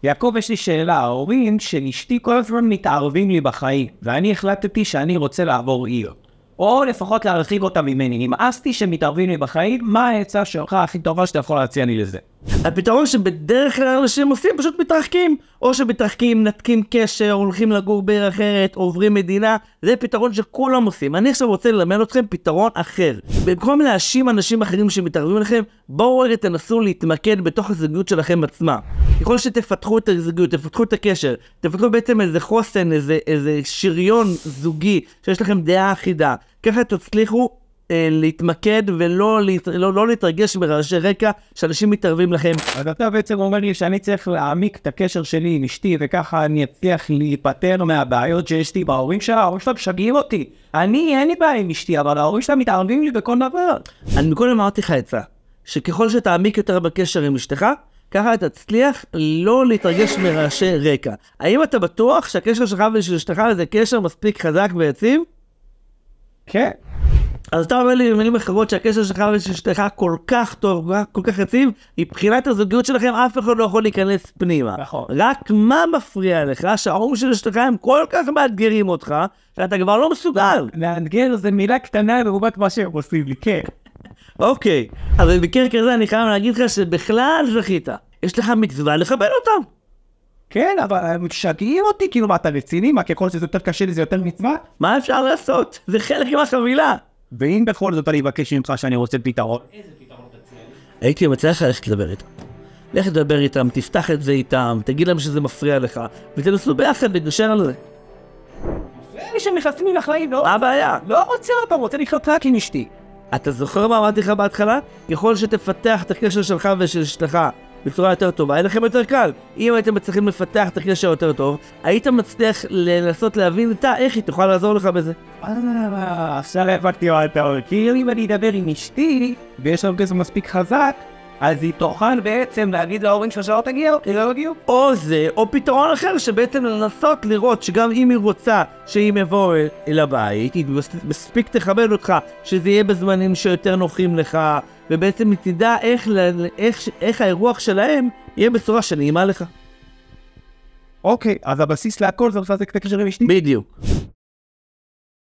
יעקב, יש לי שאלה. ההורים של אשתי כל הזמן מתערבים לי בחיים, ואני החלטתי שאני רוצה לעבור עיר. או לפחות להרחיק אותה ממני. נמאסתי שמתערבים לי בחיים, מה העצה שלך הכי טובה שאתה יכול להציע לי לזה? הפתרון שבדרך כלל אנשים עושים, פשוט מתרחקים. או שמתרחקים, נתקים קשר, הולכים לגור בעיר אחרת, עוברים מדינה. זה פתרון שכולם עושים. אני עכשיו רוצה ללמד אתכם פתרון אחר. במקום להאשים אנשים אחרים שמתערבים לכם, בואו רגע תנסו להתמקד בתוך הזוגיות שלכם עצמה. ככל שתפתחו את הזוגיות, תפתחו את הקשר, תפתחו בעצם איזה חוסן, איזה שריון זוגי, שיש לכם דעה אחידה. ככה תצליחו להתמקד ולא לא להתרגש ברעשי רקע שאנשים מתערבים לכם. אז אתה בעצם אומר לי שאני צריך להעמיק את הקשר שלי עם אשתי, וככה אני אצליח להיפטר מהבעיות שיש לי בהורים שלה. ההורים שלה משגעים אותי. אין לי בעיה עם אשתי, אבל ההורים שלה מתערבים לי בכל דבר. אני קודם אמרתי לך עצה, שככל שתעמיק יותר בקשר עם אשתך, ככה אתה תצליח לא להתרגש מרעשי רקע. האם אתה בטוח שהקשר שלך ושל אשתך זה קשר מספיק חזק ויציב? כן. אז אתה אומר לי במילים אחרות שהקשר שלך ושל אשתך כל כך טוב, כל כך יציב, מבחינת הזוגיות שלכם אף אחד לא יכול להיכנס פנימה. נכון. רק מה מפריע לך שההורים של אשתך הם כל כך מאתגרים אותך, שאתה כבר לא מסוגל. מאתגר זה מילה קטנה לעומת מה שהם עושים לי, כן. אוקיי, אבל במקרה כזה אני חייב להגיד לך שבכלל זכית. יש לך מצווה לכבד אותם. כן, אבל הם משגעים אותי, כאילו מה אתה רציני? מה ככל שזה יותר קשה לי זה יותר מצווה? מה אפשר לעשות? זה חלק מהחבילה. ואם בכל זאת אני אבקש ממך שאני רוצה פתרון, איזה פתרון תציע לי? הייתי מציע לך ללכת לדבר איתם. לך לדבר איתם, תפתח את זה איתם, תגיד להם שזה מפריע לך, ותנסו ביחד לגשר על זה. מפריע לי שהם נכנסים לי לחיים, לא? מה הבעיה? לא רוצה אותם, רוצה לחיות רק עם אשתי. אתה זוכר מה אמרתי לך בהתחלה? ככל שתפתח את הקשר שלך ושל אשתך בצורה יותר טובה, יהיה לכם יותר קל. אם הייתם מצליחים לפתח את הקשר יותר טוב, היית מצליח לנסות להבין איתה איך היא תוכל לעזור לך בזה. עכשיו הבנתי מה אתה אומר. כי אם אני אדבר עם אשתי, ויש לנו כסף מספיק חזק, אז היא תוכל בעצם להגיד להורים שלא תגיעו, כי לא הגיעו. או זה, או פתרון אחר שבעצם לנסות לראות שגם אם היא רוצה שהיא מבוא אל הבית, היא מספיק תכבד אותך, שזה יהיה בזמנים שיותר נוחים לך, ובעצם היא תדע איך האירוח שלהם יהיה בצורה שנעימה לך. אוקיי, אז הבסיס להכל זה לחזק את הקשר עם אשתי? בדיוק.